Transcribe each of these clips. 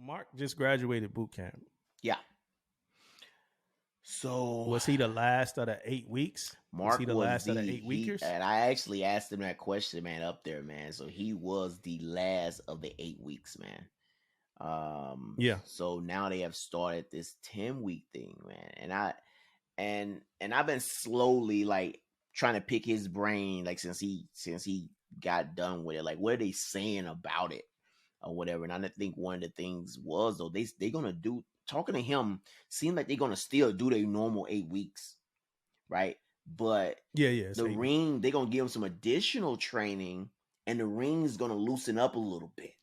Mark just graduated boot camp. Yeah. So Was he the last of the 8 weeks? Mark he the was last of the 8 weekers? and I actually asked him that question, man, up there, man. So he was the last of the 8 weeks, man. Yeah. So now they have started this 10-week thing, man. And I've been slowly like trying to pick his brain, like since he got done with it, like what are they saying about it or whatever. And I think one of the things was though they gonna do talking to him seemed like they're gonna still do their normal 8 weeks, right? But Yeah. the ring, they're gonna give him some additional training, and the ring's gonna loosen up a little bit,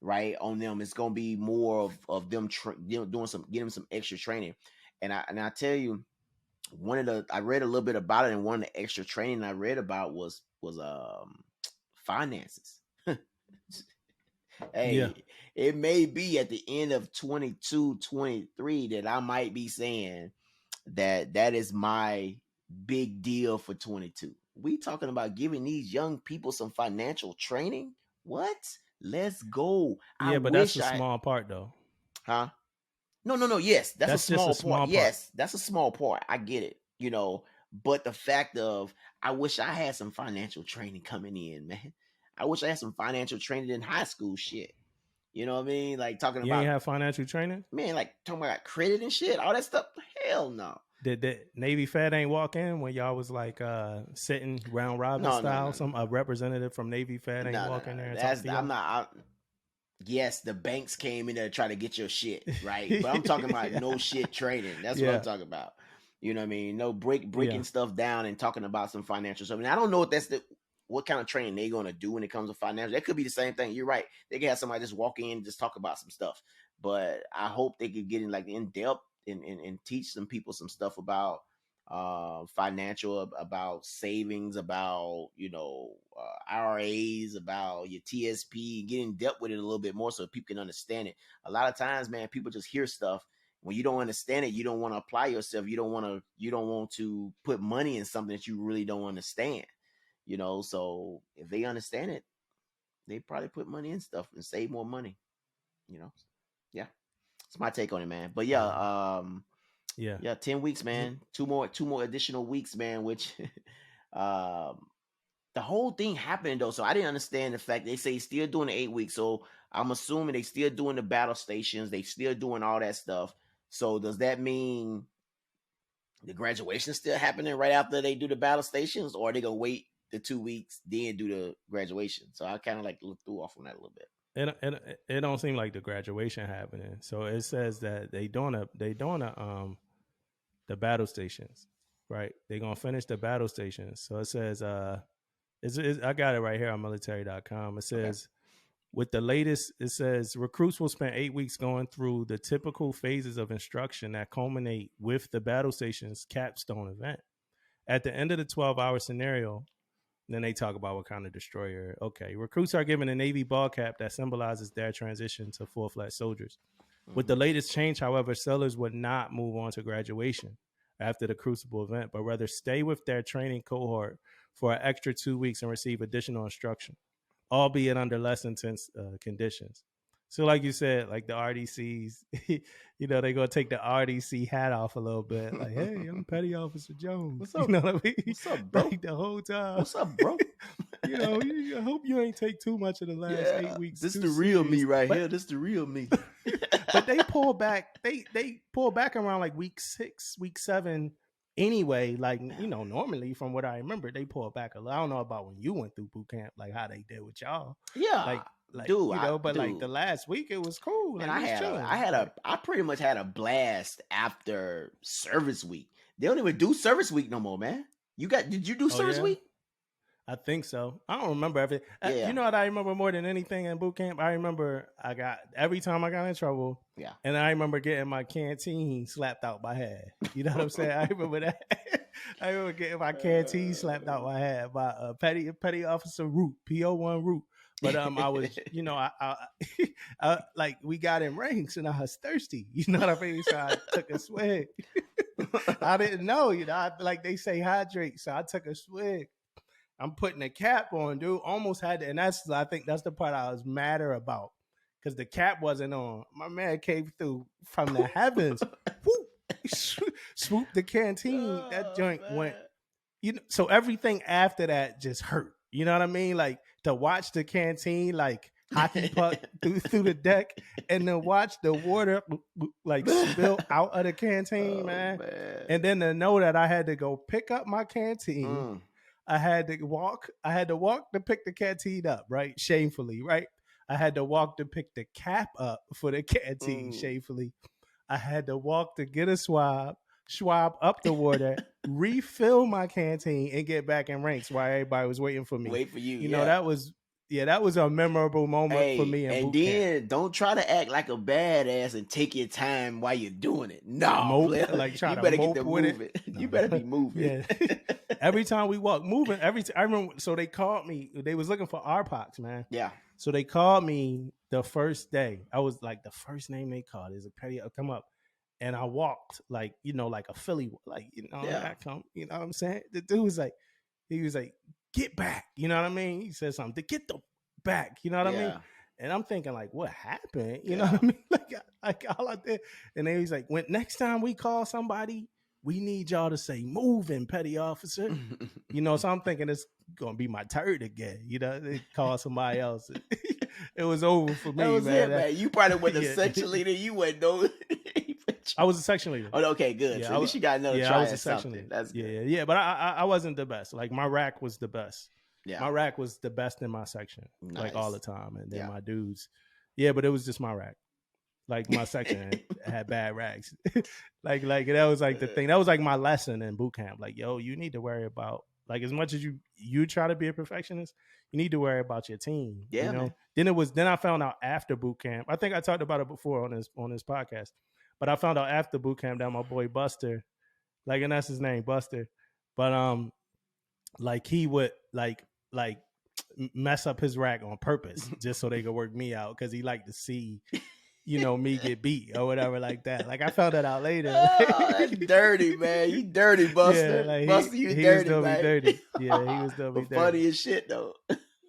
right? On them, it's gonna be more of them doing some, getting some extra training. And I tell you, I read a little bit about it, and one of the extra training I read about was finances. Hey, Yeah. it may be at the end of 22, 23 that I might be saying that is my big deal for 22. We talking about giving these young people some financial training? What? Let's go. Yeah, but that's a small part though. Huh? No. Yes, that's a That's just small a part. small part. Yes, that's a small part. I get it. But the fact of, I wish I had some financial training coming in, man. I wish I had some financial training in high school shit. You know what I mean? Like talking You about, ain't have financial training? man, like talking about credit and shit, all that stuff. Hell no. Did the Navy Fed ain't walk in when y'all was like sitting round robin No, style? no. Some a representative from Navy Fed ain't walk in there and talk to y'all? I'm not. Yes, the banks came in there to try to get your shit, right? But I'm talking about no shit training. That's what I'm talking about. You know what I mean? No breaking stuff down and talking about some financial stuff. And I don't know if that's what kind of training they're gonna do when it comes to financial. That could be the same thing. You're right. They can have somebody just walk in and just talk about some stuff. But I hope they could get in like in depth and teach some people some stuff about financial, about savings, about IRAs, about your TSP, get in depth with it a little bit more so people can understand it. A lot of times, man, people just hear stuff. When you don't understand it, you don't want to apply yourself. You don't want to put money in something that you really don't understand. So if they understand it, they probably put money in stuff and save more money. Yeah, it's my take on it, man. But yeah, 10 weeks, man. Two more additional weeks, man. Which, the whole thing happened though, so I didn't understand the fact they say he's still doing the 8 weeks. So I'm assuming they still doing the battle stations. They still doing all that stuff. So does that mean the graduation still happening right after they do the battle stations, or are they gonna wait the 2 weeks then do the graduation? So I kind of like look through off on that a little bit. It don't seem like the graduation happening. So it says that they doing the battle stations, right? They're gonna finish the battle stations. So it says I got it right here on military.com. It says, with the latest, it says recruits will spend 8 weeks going through the typical phases of instruction that culminate with the battle station's capstone event. At the end of the 12-hour scenario, then they talk about what kind of destroyer. Okay, recruits are given a Navy ball cap that symbolizes their transition to full-fledged soldiers. Mm-hmm. With the latest change, however, sailors would not move on to graduation after the Crucible event, but rather stay with their training cohort for an extra 2 weeks and receive additional instruction, albeit under less intense conditions. So like you said, like the RDCs, they're going to take the RDC hat off a little bit. Like, hey, I'm Petty Officer Jones. What's up? You know what I mean? What's up, bro? Like the whole time. What's up, bro? I hope you ain't take too much of the last 8 weeks. This is the real me right here. This is the real me. But they pull back. They pull back around like week 6, week 7 anyway. Like, normally from what I remember, they pull back a lot. I don't know about when you went through boot camp, like how they did with y'all. Yeah. Like, dude, like the last week it was cool. And like, I pretty much had a blast after service week. They don't even do service week no more, man. Did you do service week? I think so. I don't remember everything. You know what I remember more than anything in boot camp? I remember every time I got in trouble. Yeah. And I remember getting my canteen slapped out my head. You know what I'm saying? I remember that. I remember getting my canteen slapped out my head by Petty Officer Root, PO1 Root. But I was, I like we got in ranks and I was thirsty. You know what I mean? So I took a swig. I didn't know, like they say hydrate. So I took a swig. I'm putting a cap on, dude. Almost had to, and I think that's the part I was madder about. because the cap wasn't on. My man came through from the heavens. Woo! Swooped the canteen. That Oh joint went, man. so everything after that just hurt. You know what I mean? Like to watch the canteen like hockey puck through the deck, and then watch the water like spill out of the canteen, Oh man. man. And then to know that I had to go pick up my canteen. Mm. I had to walk to pick the canteen up, right? Shamefully, right? I had to walk to pick the cap up for the canteen, Mm. shamefully. I had to walk to get a swab up the water, refill my canteen, and get back in ranks while everybody was waiting for me. Wait for you, You know, yeah. that was a memorable moment for Hey, me in and boot camp. then don't try to act like a badass and take your time while you're doing it. No, player. Like try You to better get mope to with moving. it. You better be moving. Yeah. Every time we walk, moving. I remember. So they called me. They was looking for RPOX, man. Yeah. So they called me the first day. I was like the first name they called is a petty. Come up, and I walked like like a Philly, like Yeah. I come. You know what I'm saying? The dude was like, get back. You know what I mean? He said something to get the back. You know what I mean? Yeah. And I'm thinking like, what happened? You know Yeah. what I mean? Like all I did. And then he's like, when next time we call somebody, we need y'all to say moving, petty officer. So I'm thinking it's gonna be my turn again. They call somebody else. It was over for me, That was man. it, man. You probably were the Yeah. section leader. You wouldn't know. I was a section leader. Oh, okay, good. Yeah, So at least you got another I try was a at section something. leader. That's good. Yeah. But I wasn't the best. Like my rack was the best. Yeah. My rack was the best in my section, like all the Nice. time. And then Yeah. my dudes, yeah, but it was just my rack. Like my section had bad racks. like that was like the thing. That was like my lesson in boot camp. Like, yo, you need to worry about, like, as much as you try to be a perfectionist, you need to worry about your team. Yeah, man. Then I found out after boot camp. I think I talked about it before on this podcast, but I found out after boot camp that my boy Buster, like, and that's his name, Buster, but like he would like mess up his rack on purpose just so they could work me out because he liked to see me get beat or whatever like that. Like I found that out later. Oh, that's dirty, man. You dirty, Buster. Yeah, like Buster, you he dirty, was man. dirty. Yeah, he was but dirty. funny as shit though.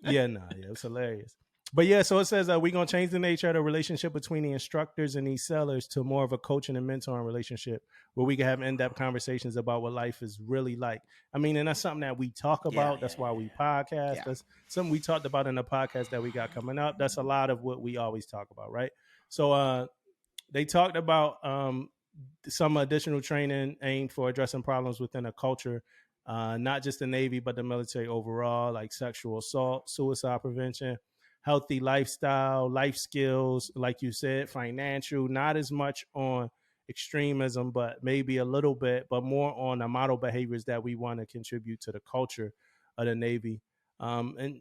Yeah, it was hilarious. But yeah, so it says we're gonna change the nature of the relationship between the instructors and these sellers to more of a coaching and mentoring relationship where we can have in-depth conversations about what life is really like. I mean, and that's something that we talk about. That's why we podcast. Yeah. That's something we talked about in the podcast that we got coming up. That's a lot of what we always talk about, right? So they talked about some additional training aimed for addressing problems within a culture, not just the Navy, but the military overall, like sexual assault, suicide prevention, healthy lifestyle, life skills, like you said, financial, not as much on extremism, but maybe a little bit, but more on the model behaviors that we want to contribute to the culture of the Navy. And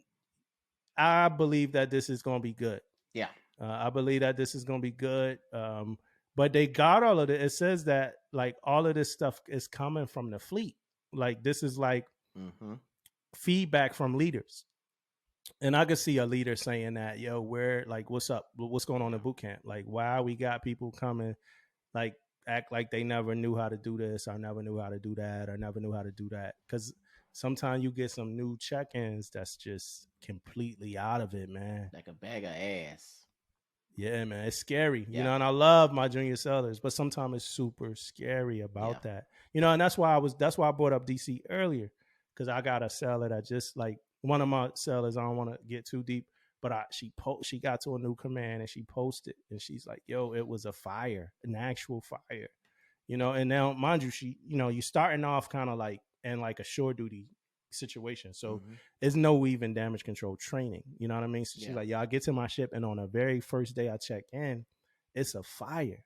I believe that this is going to be good. Yeah. I believe that this is going to be good. But they got all of it. It says that like all of this stuff is coming from the fleet. Like this is like feedback from leaders. And I could see a leader saying that, yo, we're like, what's up? What's going on in boot camp? Like, why we got people coming, like, act like they never knew how to do this, or never knew how to do that, or never knew how to do that. Because sometimes you get some new check-ins that's just completely out of it, man. Like a bag of ass. Yeah, man, it's scary, and I love my junior sellers, but sometimes it's super scary about that, and that's why I brought up DC earlier, because I got a seller that just like one of my sellers. I don't want to get too deep, but she got to a new command and she posted and she's like, yo, it was a fire, an actual fire, and now mind you, she, you're starting off kind of like in like a shore duty situation, so there's no even damage control training, you know what I mean? So she's like, yeah, I get to my ship and on the very first day I check in, it's a fire,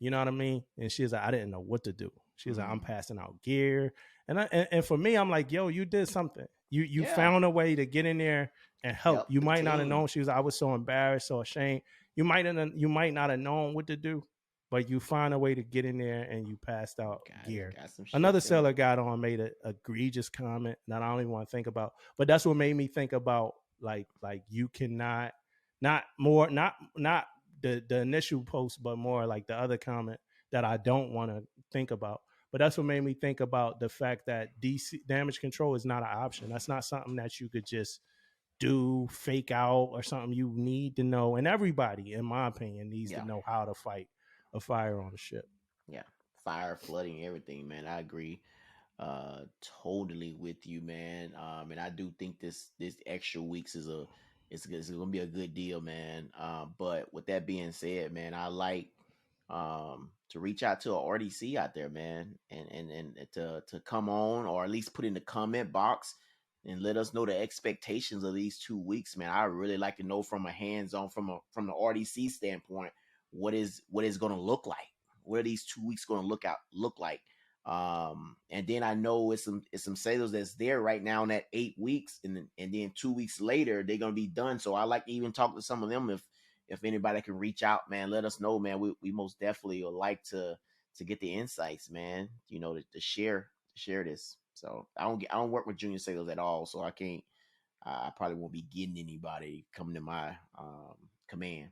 you know what I mean? And she's like, I didn't know what to do. She's like, I'm passing out gear, and for me, I'm like, yo, you did something. You found a way to get in there and help. You might not have known. She was like, I was so embarrassed, so ashamed. You might not have known what to do, but you find a way to get in there and you passed out gear. Another seller got on, made an egregious comment that I don't even want to think about, but that's what made me think about like you cannot, not the initial post, but more like the other comment that I don't want to think about. But that's what made me think about the fact that DC damage control is not an option. That's not something that you could just do, fake out, or something you need to know. And everybody, in my opinion, needs to Yeah. know how to fight a fire on a ship. Yeah. Fire, flooding, everything, man. I agree totally with you, man. And I do think this extra weeks it's gonna be a good deal, man. But with that being said, man, I like to reach out to a RDC out there, man, and to come on, or at least put in the comment box and let us know the expectations of these 2 weeks, man. I really like to know from a hands-on, from the RDC standpoint, what is gonna look like. What are these 2 weeks gonna look like? And then I know it's some sailors that's there right now in that 8 weeks, and then 2 weeks later they're gonna be done. So I like to even talk to some of them. If anybody can reach out, man, let us know, man. We most definitely would like to get the insights, man. You know, to share this. So I don't work with junior sailors at all, so I can't. I probably won't be getting anybody coming to my command.